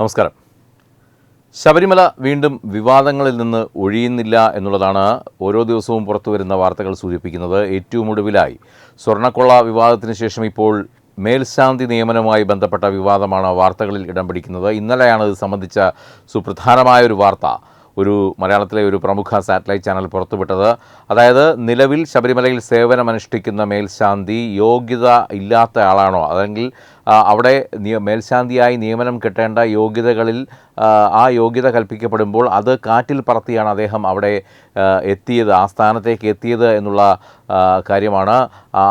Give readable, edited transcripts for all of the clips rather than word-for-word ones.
നമസ്കാരം. ശബരിമല വീണ്ടും വിവാദങ്ങളിൽ നിന്ന് ഒഴിയുന്നില്ല എന്നുള്ളതാണ് ഓരോ ദിവസവും പുറത്തു വരുന്ന വാർത്തകൾ സൂചിപ്പിക്കുന്നത്. ഏറ്റവും ഒടുവിലായി സ്വർണ്ണക്കൊള്ള വിവാദത്തിന് ശേഷം ഇപ്പോൾ മേൽശാന്തി നിയമനവുമായി ബന്ധപ്പെട്ട വിവാദമാണ് വാർത്തകളിൽ ഇടം പിടിക്കുന്നത്. ഇന്നലെയാണ് ഇത് സംബന്ധിച്ച സുപ്രധാനമായൊരു വാർത്ത മലയാളത്തിലെ ഒരു പ്രമുഖ സാറ്റലൈറ്റ് ചാനൽ പുറത്തുവിട്ടത്. അതായത് നിലവിൽ ശബരിമലയിൽ സേവനമനുഷ്ഠിക്കുന്ന മേൽശാന്തി യോഗ്യത ഇല്ലാത്ത ആളാണോ, അല്ലെങ്കിൽ അവിടെ മേൽശാന്തിയായി നിയമനം കിട്ടേണ്ട യോഗ്യതകളിൽ ആ യോഗ്യത കൽപ്പിക്കപ്പെടുമ്പോൾ അത് കാറ്റിൽ പറത്തിയാണ് അദ്ദേഹം അവിടെ എത്തിയത്, ആ സ്ഥാനത്തേക്ക് എത്തിയത് എന്നുള്ള കാര്യമാണ്.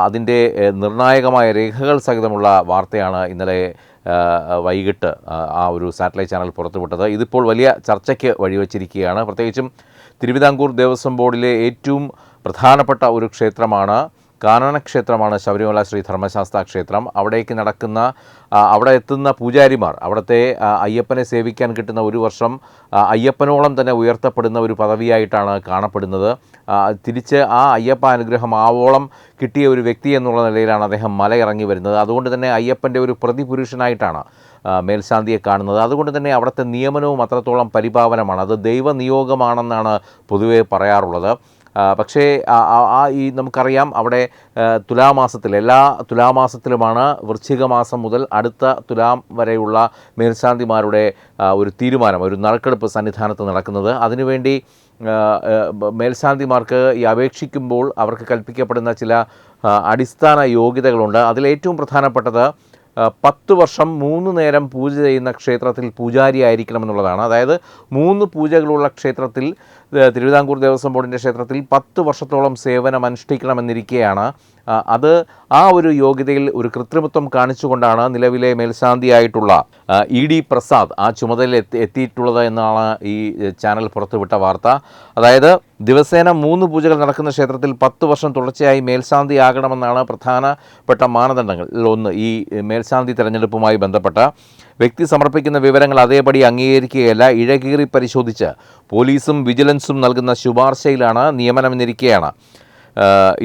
അതിൻ്റെ നിർണായകമായ രേഖകൾ സഹിതമുള്ള വാർത്തയാണ് ഇന്നലെ വൈകിട്ട് ആ ഒരു സാറ്റലൈറ്റ് ചാനൽ പുറത്തുവിട്ടത്. ഇതിപ്പോൾ വലിയ ചർച്ചയ്ക്ക് വഴിവെച്ചിരിക്കുകയാണ്. പ്രത്യേകിച്ചും തിരുവിതാംകൂർ ദേവസ്വം ബോർഡിലെ ഏറ്റവും പ്രധാനപ്പെട്ട ഒരു ക്ഷേത്രമാണ്, കാനനക്ഷേത്രമാണ് ശബരിമല ശ്രീ ധർമ്മശാസ്താ ക്ഷേത്രം. അവിടെ എത്തുന്ന പൂജാരിമാർ, അവിടുത്തെ അയ്യപ്പനെ സേവിക്കാൻ കിട്ടുന്ന ഒരു വർഷം അയ്യപ്പനോളം തന്നെ ഉയർത്തപ്പെടുന്ന ഒരു പദവിയായിട്ടാണ് കാണപ്പെടുന്നത്. തിരിച്ച് ആ അയ്യപ്പ അനുഗ്രഹം ആവോളം കിട്ടിയ ഒരു വ്യക്തി എന്നുള്ള നിലയിലാണ് അദ്ദേഹം മലയിറങ്ങി വരുന്നത്. അതുകൊണ്ട് തന്നെ അയ്യപ്പൻ്റെ ഒരു പ്രതിപുരുഷനായിട്ടാണ് മേൽശാന്തിയെ കാണുന്നത്. അതുകൊണ്ട് തന്നെ അവിടുത്തെ നിയമനവും അത്രത്തോളം പരിപാവനമാണ്, അത് ദൈവനിയോഗമാണെന്നാണ് പൊതുവെ പറയാറുള്ളത്. പക്ഷേ നമുക്കറിയാം, അവിടെ തുലാമാസത്തിൽ എല്ലാ തുലാമാസത്തിലുമാണ് വൃശ്ചിക മാസം മുതൽ അടുത്ത തുലാം വരെയുള്ള മേൽശാന്തിമാരുടെ ഒരു തീരുമാനം, ഒരു നറുക്കെടുപ്പ് സന്നിധാനത്ത് നടക്കുന്നത്. അതിനുവേണ്ടി മേൽശാന്തിമാർക്ക് അപേക്ഷിക്കുമ്പോൾ അവർക്ക് കൽപ്പിക്കപ്പെടുന്ന ചില അടിസ്ഥാന യോഗ്യതകളുണ്ട്. അതിലേറ്റവും പ്രധാനപ്പെട്ടത് 10 വർഷം 3 നേരം പൂജ ചെയ്യുന്ന ക്ഷേത്രത്തിൽ പൂജാരിയായിരിക്കണമെന്നുള്ളതാണ്. അതായത് 3 പൂജകളുള്ള ക്ഷേത്രത്തിൽ, തിരുവിതാംകൂർ ദേവസ്വം ബോർഡിൻ്റെ ക്ഷേത്രത്തിൽ 10 വർഷത്തോളം സേവനം അനുഷ്ഠിക്കണമെന്നിരിക്കെയാണ് അത് ആ ഒരു യോഗ്യതയിൽ ഒരു കൃത്രിമത്വം കാണിച്ചുകൊണ്ടാണ് നിലവിലെ മേൽശാന്തിയായിട്ടുള്ള ED പ്രസാദ് ആ ചുമതലയിൽ എത്തിയിട്ടുള്ളത് എന്നാണ് ഈ ചാനൽ പുറത്തുവിട്ട വാർത്ത. അതായത് ദിവസേന 3 പൂജകൾ നടക്കുന്ന ക്ഷേത്രത്തിൽ 10 വർഷം തുടർച്ചയായി മേൽശാന്തിയാകണമെന്നാണ് പ്രധാനപ്പെട്ട മാനദണ്ഡങ്ങളിൽ ഒന്ന്. ഈ മേൽശാന്തി തെരഞ്ഞെടുപ്പുമായി ബന്ധപ്പെട്ട വ്യക്തി സമർപ്പിക്കുന്ന വിവരങ്ങൾ അതേപടി അംഗീകരിക്കുകയല്ല, ഇഴകീറി പരിശോധിച്ച് പോലീസും വിജിലൻസും നൽകുന്ന ശുപാർശയിലാണ് നിയമനമെന്നിരിക്കെയാണ്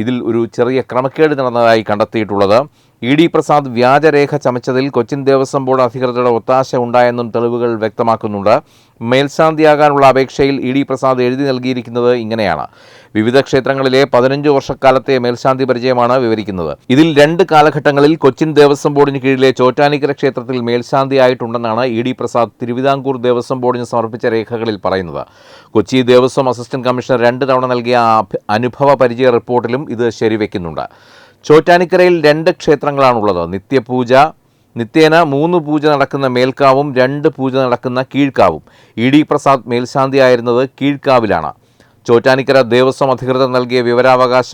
ഇതിൽ ഒരു ചെറിയ ക്രമക്കേട് നടന്നതായി കണ്ടെത്തിയിട്ടുള്ളത്. ED പ്രസാദ് വ്യാജരേഖ ചമച്ചതിൽ കൊച്ചിൻ ദേവസ്വം ബോർഡ് അധികൃതരുടെ ഒത്താശ ഉണ്ടായെന്നും തെളിവുകൾ വ്യക്തമാക്കുന്നുണ്ട്. മേൽശാന്തിയാകാനുള്ള അപേക്ഷയിൽ ED പ്രസാദ് എഴുതി നൽകിയിരിക്കുന്നത് ഇങ്ങനെയാണ്. വിവിധ ക്ഷേത്രങ്ങളിലെ 15 വർഷക്കാലത്തെ മേൽശാന്തി പരിചയമാണ് വിവരിക്കുന്നത്. ഇതിൽ 2 കാലഘട്ടങ്ങളിൽ കൊച്ചിൻ ദേവസ്വം ബോർഡിന് കീഴിലെ ചോറ്റാനിക്കര ക്ഷേത്രത്തിൽ മേൽശാന്തിയായിട്ടുണ്ടെന്നാണ് ED പ്രസാദ് തിരുവിതാംകൂർ ദേവസ്വം ബോർഡിന് സമർപ്പിച്ച രേഖകളിൽ പറയുന്നത്. കൊച്ചി ദേവസ്വം അസിസ്റ്റന്റ് കമ്മീഷണർ 2 തവണ നൽകിയ അനുഭവ പരിചയ റിപ്പോർട്ടിലും ഇത് ശരിവെക്കുന്നുണ്ട്. ചോറ്റാനിക്കരയിൽ 2 ക്ഷേത്രങ്ങളാണുള്ളത്. നിത്യേന 3 പൂജ നടക്കുന്ന മേൽക്കാവും 2 പൂജ നടക്കുന്ന കീഴ്ക്കാവും. ED പ്രസാദ് മേൽശാന്തിയായിരുന്നത് കീഴ്ക്കാവിലാണ്. ചോറ്റാനിക്കര ദേവസ്വം അധികൃതർ നൽകിയ വിവരാവകാശ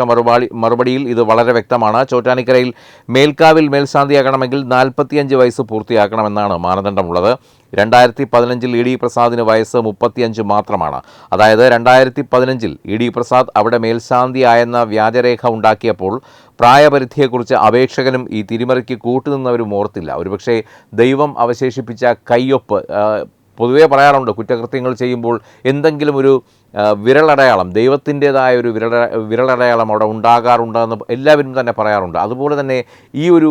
മറുപടിയിൽ ഇത് വളരെ വ്യക്തമാണ്. ചോറ്റാനിക്കരയിൽ മേൽക്കാവിൽ മേൽശാന്തിയാകണമെങ്കിൽ 45 വയസ്സ് പൂർത്തിയാക്കണമെന്നാണ് മാനദണ്ഡമുള്ളത്. 2015 ED പ്രസാദിന് വയസ്സ് 35 മാത്രമാണ്. അതായത് 2015 ED പ്രസാദ് അവിടെ മേൽശാന്തിയായെന്ന വ്യാജരേഖ ഉണ്ടാക്കിയപ്പോൾ പ്രായപരിധിയെക്കുറിച്ച് അപേക്ഷകനും ഈ തിരിമറിക്ക് കൂട്ടുനിന്നവരും ഓർത്തില്ല. ഒരുപക്ഷെ ദൈവം അവശേഷിപ്പിച്ച കയ്യൊപ്പ്, പൊതുവേ പറയാറുണ്ട് കുറ്റകൃത്യങ്ങൾ ചെയ്യുമ്പോൾ എന്തെങ്കിലും ഒരു വിരലടയാളം, ദൈവത്തിൻ്റേതായ ഒരു വിരലടയാളം അവിടെ ഉണ്ടാകാറുണ്ടെന്ന് എല്ലാവരും തന്നെ പറയാറുണ്ട്. അതുപോലെ തന്നെ ഈ ഒരു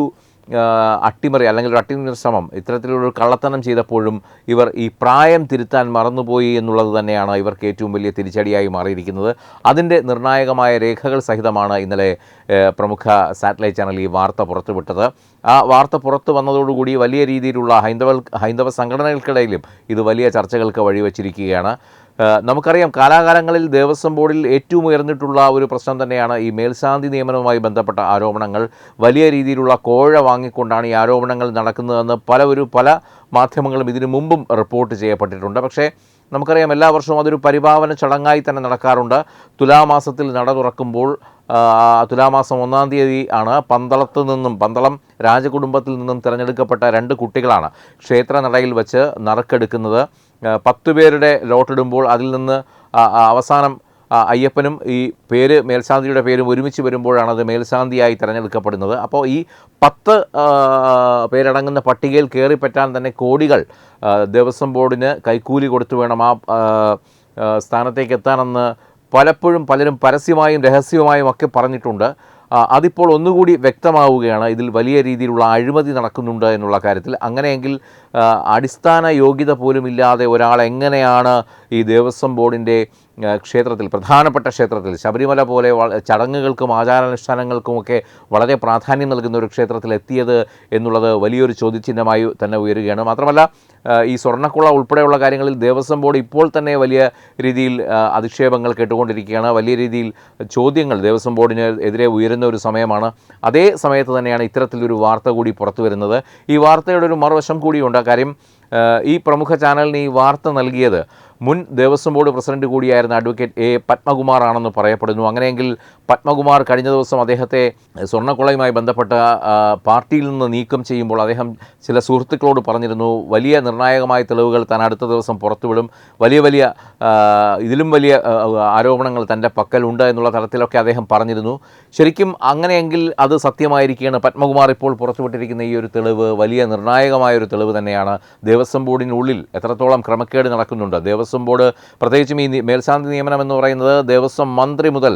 അട്ടിമറി അല്ലെങ്കിൽ ഒരു അട്ടിമറി ശ്രമം, ഇത്തരത്തിലൊരു കള്ളത്തനം ചെയ്തപ്പോഴും ഇവർ ഈ പ്രായം തിരുത്താൻ മറന്നുപോയി എന്നുള്ളത് തന്നെയാണ് ഇവർക്ക് ഏറ്റവും വലിയ തിരിച്ചടിയായി മാറിയിരിക്കുന്നത്. അതിൻ്റെ നിർണായകമായ രേഖകൾ സഹിതമാണ് ഇന്നലെ പ്രമുഖ സാറ്റലൈറ്റ് ചാനൽ ഈ വാർത്ത പുറത്തുവിട്ടത്. ആ വാർത്ത പുറത്തു വന്നതോടുകൂടി വലിയ രീതിയിലുള്ള ഹൈന്ദവ സംഘടനകൾക്കിടയിലും ഇത് വലിയ ചർച്ചകൾക്ക് വഴിവെച്ചിരിക്കുകയാണ്. നമുക്കറിയാം, കാലാകാലങ്ങളിൽ ദേവസ്വം ബോർഡിൽ ഏറ്റവും ഉയർന്നിട്ടുള്ള ഒരു പ്രശ്നം തന്നെയാണ് ഈ മേൽശാന്തി നിയമനവുമായി ബന്ധപ്പെട്ട ആരോപണങ്ങൾ. വലിയ രീതിയിലുള്ള കോഴ വാങ്ങിക്കൊണ്ടാണ് ഈ ആരോപണങ്ങൾ നടക്കുന്നതെന്ന് പല മാധ്യമങ്ങളും ഇതിനു മുമ്പും റിപ്പോർട്ട് ചെയ്യപ്പെട്ടിട്ടുണ്ട്. പക്ഷേ നമുക്കറിയാം, എല്ലാ വർഷവും അതൊരു പരിപാവന ചടങ്ങായി തന്നെ നടക്കാറുണ്ട്. തുലാമാസത്തിൽ നട തുറക്കുമ്പോൾ തുലാമാസം 1-ാം തീയതി ആണ് പന്തളം രാജകുടുംബത്തിൽ നിന്നും തിരഞ്ഞെടുക്കപ്പെട്ട 2 കുട്ടികളാണ് ക്ഷേത്രനടയിൽ വെച്ച് നറുക്കെടുക്കുന്നത്. 10 പേരുടെ ലോട്ടിടുമ്പോൾ അതിൽ നിന്ന് അവസാനം അയ്യപ്പനും ഈ മേൽശാന്തിയുടെ പേരും ഒരുമിച്ച് വരുമ്പോഴാണ് അത് മേൽശാന്തിയായി തിരഞ്ഞെടുക്കപ്പെടുന്നത്. അപ്പോൾ ഈ 10 പേരടങ്ങുന്ന പട്ടികയിൽ കയറിപ്പറ്റാൻ തന്നെ കോടികൾ ദേവസ്വം ബോർഡിന് കൈക്കൂലി കൊടുത്തു വേണം ആ സ്ഥാനത്തേക്ക് എത്താനെന്ന് പലരും പരസ്യമായും രഹസ്യമായും ഒക്കെ പറഞ്ഞിട്ടുണ്ട്. അതിപ്പോൾ ഒന്നുകൂടി വ്യക്തമാവുകയാണ് ഇതിൽ വലിയ രീതിയിലുള്ള അഴിമതി നടക്കുന്നുണ്ട് എന്നുള്ള കാര്യത്തിൽ. അങ്ങനെയെങ്കിൽ അടിസ്ഥാന യോഗ്യത പോലും ഇല്ലാതെ ഒരാൾ എങ്ങനെയാണ് ഈ ദേവസ്വം ബോർഡിൻ്റെ ക്ഷേത്രത്തിൽ, പ്രധാനപ്പെട്ട ക്ഷേത്രത്തിൽ, ശബരിമല പോലെ ചടങ്ങുകൾക്കും ആചാരാനുഷ്ഠാനങ്ങൾക്കുമൊക്കെ വളരെ പ്രാധാന്യം നൽകുന്ന ഒരു ക്ഷേത്രത്തിൽ എത്തിയത് എന്നുള്ളത് വലിയൊരു ചോദ്യചിഹ്നമായി തന്നെ ഉയരുകയാണ്. മാത്രമല്ല ഈ സ്വർണ്ണക്കുള ഉൾപ്പെടെയുള്ള കാര്യങ്ങളിൽ ദേവസ്വം ബോർഡ് ഇപ്പോൾ തന്നെ വലിയ രീതിയിൽ അധിക്ഷേപങ്ങൾ കേട്ടുകൊണ്ടിരിക്കുകയാണ്. വലിയ രീതിയിൽ ചോദ്യങ്ങൾ ദേവസ്വം ബോർഡിന് എതിരെ ഉയരുന്ന ഒരു സമയമാണ്. അതേ സമയത്ത് തന്നെയാണ് ഇത്തരത്തിലൊരു വാർത്ത കൂടി പുറത്തു വരുന്നത്. ഈ വാർത്തയുടെ ഒരു മറുവശം കൂടിയുണ്ട്. കാര്യം ഈ പ്രമുഖ ചാനലിന് ഈ വാർത്ത നൽകിയത് മുൻ ദേവസ്വം ബോർഡ് പ്രസിഡന്റ് കൂടിയായിരുന്ന അഡ്വക്കേറ്റ് എ പത്മകുമാർ ആണെന്ന് പറയപ്പെടുന്നു. അങ്ങനെയെങ്കിൽ പത്മകുമാർ കഴിഞ്ഞ ദിവസം അദ്ദേഹത്തെ സ്വർണ്ണക്കൊളയുമായി ബന്ധപ്പെട്ട പാർട്ടിയിൽ നിന്ന് നീക്കം ചെയ്യുമ്പോൾ അദ്ദേഹം ചില സുഹൃത്തുക്കളോട് പറഞ്ഞിരുന്നു, വലിയ നിർണായകമായ തെളിവുകൾ താൻ അടുത്ത ദിവസം പുറത്തുവിടും, വലിയ ഇതിലും വലിയ ആരോപണങ്ങൾ തൻ്റെ പക്കലുണ്ട് എന്നുള്ള തരത്തിലൊക്കെ അദ്ദേഹം പറഞ്ഞിരുന്നു. ശരിക്കും അങ്ങനെയെങ്കിൽ അത് സത്യമായിരിക്കുകയാണ്. പത്മകുമാർ ഇപ്പോൾ പുറത്തുവിട്ടിരിക്കുന്ന ഈ ഒരു തെളിവ് വലിയ നിർണായകമായൊരു തെളിവ് തന്നെയാണ്. ദേവസ്വം ബോർഡിനുള്ളിൽ എത്രത്തോളം ക്രമക്കേട് നടക്കുന്നുണ്ട്. ദേവസ്വം ബോർഡ്, പ്രത്യേകിച്ചും ഈ മേൽശാന്തി നിയമനം എന്ന് പറയുന്നത് ദേവസ്വം മന്ത്രി മുതൽ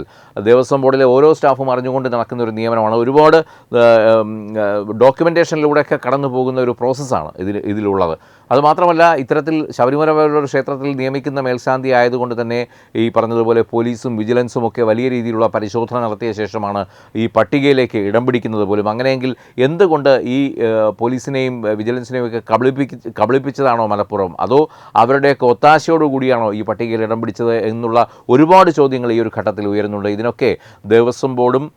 ദേവസ്വം ബോർഡിലെ ഓരോ സ്റ്റാഫും അറിഞ്ഞുകൊണ്ട് നടക്കുന്ന ഒരു നിയമനമാണ്. ഒരുപാട് ഡോക്യുമെൻറ്റേഷനിലൂടെയൊക്കെ കടന്നു പോകുന്ന ഒരു പ്രോസസ്സാണ് ഇതിലുള്ളത്. അതുമാത്രമല്ല, ഇത്തരത്തിൽ ശബരിമല പോലുള്ള ക്ഷേത്രത്തിൽ നിയമിക്കുന്ന മേൽശാന്തി ആയതുകൊണ്ട് തന്നെ ഈ പറഞ്ഞതുപോലെ പോലീസും വിജിലൻസും ഒക്കെ വലിയ രീതിയിലുള്ള പരിശോധന നടത്തിയ ശേഷമാണ് ഈ പട്ടികയിലേക്ക് ഇടം പിടിക്കുന്നത് പോലും. അങ്ങനെയെങ്കിൽ എന്തുകൊണ്ട് ഈ പോലീസിനെയും വിജിലൻസിനെയും ഒക്കെ കബളിപ്പിച്ചതാണോ മലപ്പുറം, അതോ അവരുടെയൊക്കെ ഒത്താശയോടുകൂടിയാണോ ഈ പട്ടികയിൽ ഇടം പിടിച്ചത് എന്നുള്ള ഒരുപാട് ചോദ്യങ്ങൾ ഈ ഒരു ഘട്ടത്തിൽ ഉയരുന്നുണ്ട്. ഇതിനൊക്കെ ദേവസ്വം ബോർഡും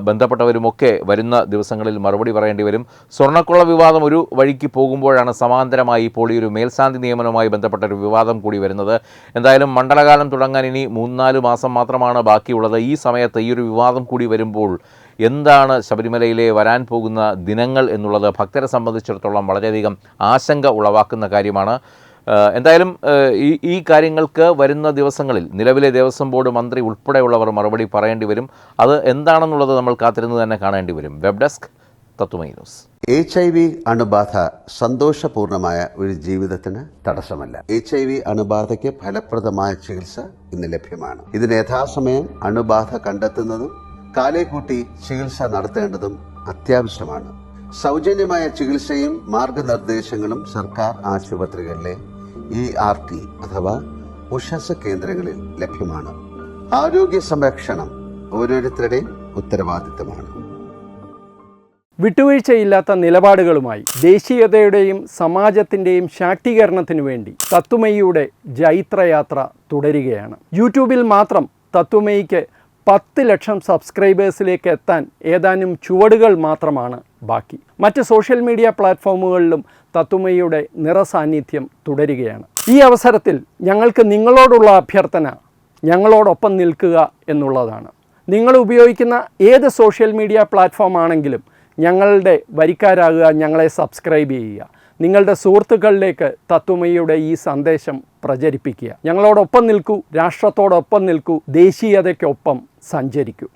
ബന്ധപ്പെട്ടവരുമൊക്കെ വരുന്ന ദിവസങ്ങളിൽ മറുപടി പറയേണ്ടി വരും. സ്വർണ്ണക്കൊള്ള വിവാദം ഒരു വഴിക്ക് പോകുമ്പോഴാണ് സമാന്തരമായി ഇപ്പോൾ ഈ ഒരു മേൽശാന്തി നിയമനവുമായി ബന്ധപ്പെട്ട ഒരു വിവാദം കൂടി വരുന്നത്. എന്തായാലും മണ്ഡലകാലം തുടങ്ങാൻ ഇനി 3-4 മാസം മാത്രമാണ് ബാക്കിയുള്ളത്. ഈ സമയത്ത് ഈ ഒരു വിവാദം കൂടി വരുമ്പോൾ എന്താണ് ശബരിമലയിലെ വരാൻ പോകുന്ന ദിനങ്ങൾ എന്നുള്ളത് ഭക്തരെ സംബന്ധിച്ചിടത്തോളം വളരെയധികം ആശങ്ക ഉളവാക്കുന്ന കാര്യമാണ്. എന്തായാലും ഈ കാര്യങ്ങൾക്ക് വരുന്ന ദിവസങ്ങളിൽ നിലവിലെ ദേവസ്വം ബോർഡ് മന്ത്രി ഉൾപ്പെടെയുള്ളവർ മറുപടി പറയേണ്ടി വരും. അത് എന്താണെന്നുള്ളത് നമ്മൾ കാത്തിരുന്ന് തന്നെ കാണേണ്ടി വരും. വെബ് ഡെസ്ക് തത്വമൈ ന്യൂസ്. HIV അണുബാധ സന്തോഷപൂർണമായ ഒരു ജീവിതത്തിന് തടസ്സമല്ല. HIV അണുബാധയ്ക്ക് ഫലപ്രദമായ ചികിത്സ ഇന്ന് ലഭ്യമാണ്. ഇതിന് യഥാസമയം അണുബാധ കണ്ടെത്തുന്നതും കാലേക്കൂട്ടി ചികിത്സ നടത്തേണ്ടതും അത്യാവശ്യമാണ്. സൗജന്യമായ ചികിത്സയും മാർഗനിർദ്ദേശങ്ങളും സർക്കാർ ആശുപത്രികളിലെ ERT അഥവാ ഉഷസ് കേന്ദ്രങ്ങളിൽ ലഭ്യമാണ്. ആരോഗ്യ സംരക്ഷണം ഓരോരുത്തരുടെയും ഉത്തരവാദിത്തമാണ്. വിട്ടുവീഴ്ചയില്ലാത്ത നിലപാടുകളുമായി ദേശീയതയുടെയും സമാജത്തിൻ്റെയും ശാക്തീകരണത്തിനു വേണ്ടി തത്വമയിയുടെ ജൈത്രയാത്ര തുടരുകയാണ്. യൂട്യൂബിൽ മാത്രം തത്വമയിക്ക് 10 ലക്ഷം സബ്സ്ക്രൈബേഴ്സിലേക്ക് എത്താൻ ഏതാനും ചുവടുകൾ മാത്രമാണ് ബാക്കി. മറ്റ് സോഷ്യൽ മീഡിയ പ്ലാറ്റ്ഫോമുകളിലും തത്വമയിയുടെ നിറസാന്നിധ്യം തുടരുകയാണ്. ഈ അവസരത്തിൽ ഞങ്ങൾക്ക് നിങ്ങളോടുള്ള അഭ്യർത്ഥന ഞങ്ങളോടൊപ്പം നിൽക്കുക എന്നുള്ളതാണ്. നിങ്ങൾ ഉപയോഗിക്കുന്ന ഏത് സോഷ്യൽ മീഡിയ പ്ലാറ്റ്ഫോം ആണെങ്കിലും ഞങ്ങളുടെ വരിക്കാരാകുക, ഞങ്ങളെ സബ്സ്ക്രൈബ് ചെയ്യുക, നിങ്ങളുടെ സുഹൃത്തുക്കളിലേക്ക് തത്വമയിയുടെ ഈ സന്ദേശം പ്രചരിപ്പിക്കുക. ഞങ്ങളോടൊപ്പം നിൽക്കൂ, രാഷ്ട്രത്തോടൊപ്പം നിൽക്കൂ, ദേശീയതയ്ക്കൊപ്പം സഞ്ചരിക്കൂ.